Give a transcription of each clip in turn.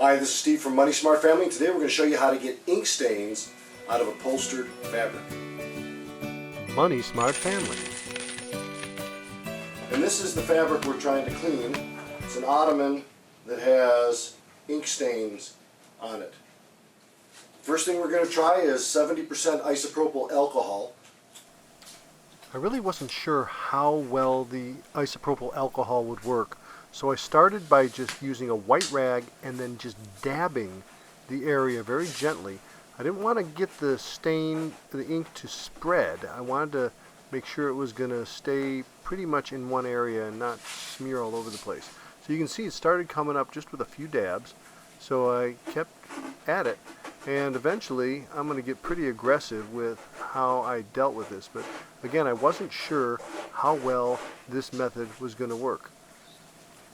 Hi, this is Steve from MoneySmartFamily. Today we're going to show you how to get ink stains out of upholstered fabric. MoneySmartFamily. And this is the fabric we're trying to clean. It's an ottoman that has ink stains on it. First thing we're going to try is 70% isopropyl alcohol. I really wasn't sure how well the isopropyl alcohol would work, so I started by just using a white rag and then just dabbing the area very gently. I didn't want to get the ink to spread. I wanted to make sure it was going to stay pretty much in one area and not smear all over the place. So you can see it started coming up just with a few dabs, so I kept at it. And eventually, I'm going to get pretty aggressive with how I dealt with this. But again, I wasn't sure how well this method was going to work.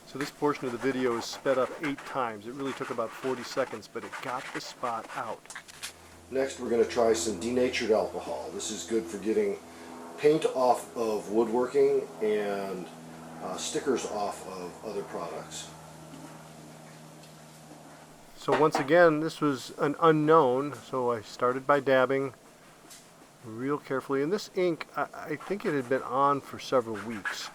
So this portion of the video is sped up 8 times. It really took about 40 seconds, but it got the spot out. Next, we're going to try some denatured alcohol. This is good for getting paint off of woodworking and stickers off of other products. So once again, this was an unknown, so I started by dabbing real carefully. And this ink, I think it had been on for several weeks.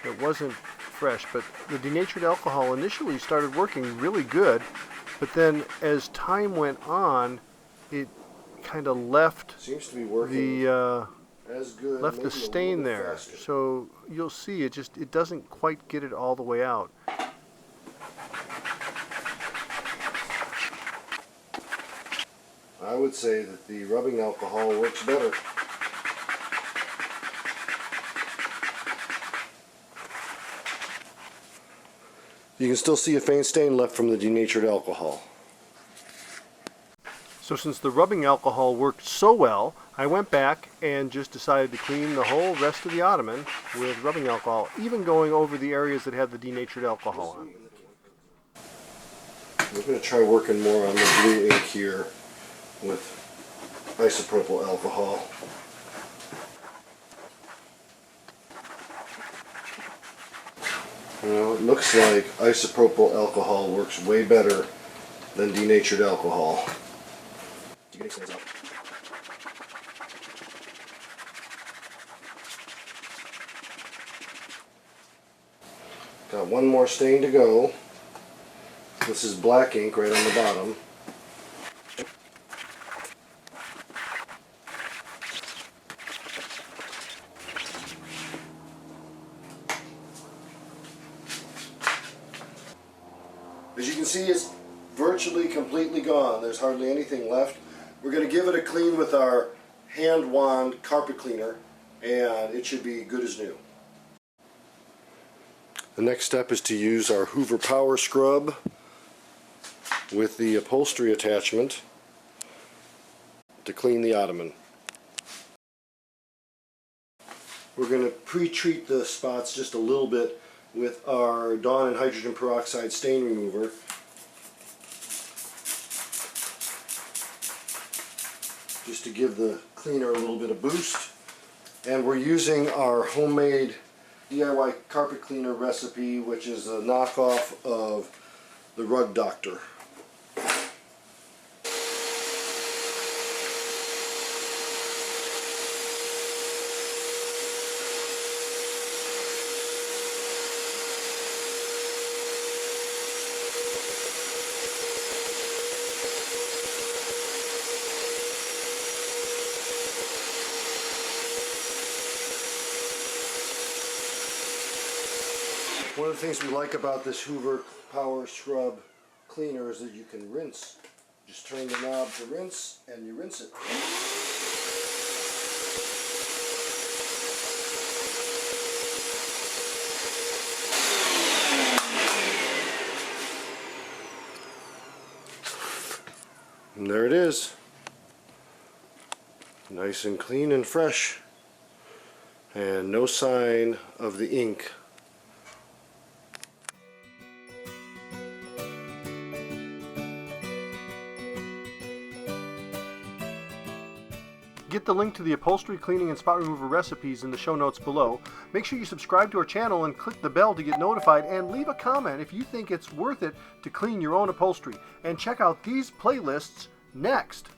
It wasn't fresh, but the denatured alcohol initially started working really good, but then as time went on, it kind of left the stain there. So you'll see it doesn't quite get it all the way out. I would say that the rubbing alcohol works better. You can still see a faint stain left from the denatured alcohol. So since the rubbing alcohol worked so well, I went back and just decided to clean the whole rest of the ottoman with rubbing alcohol, even going over the areas that had the denatured alcohol on. We're going to try working more on the blue ink here with isopropyl alcohol. Well, it looks like isopropyl alcohol works way better than denatured alcohol. Got one more stain to go. This is black ink right on the bottom. As you can see, it's virtually completely gone. There's hardly anything left. We're going to give it a clean with our hand wand carpet cleaner, and it should be good as new. The next step is to use our Hoover Power Scrub with the upholstery attachment to clean the ottoman. We're going to pre-treat the spots just a little bit with our Dawn and hydrogen peroxide stain remover. Just to give the cleaner a little bit of boost. And we're using our homemade DIY carpet cleaner recipe, which is a knockoff of the Rug Doctor. One of the things we like about this Hoover Power Scrub cleaner is that you can rinse. Just turn the knob to rinse and you rinse it. And there it is. Nice and clean and fresh. And no sign of the ink. Get the link to the upholstery cleaning and spot remover recipes in the show notes below. Make sure you subscribe to our channel and click the bell to get notified, and leave a comment if you think it's worth it to clean your own upholstery. And check out these playlists next.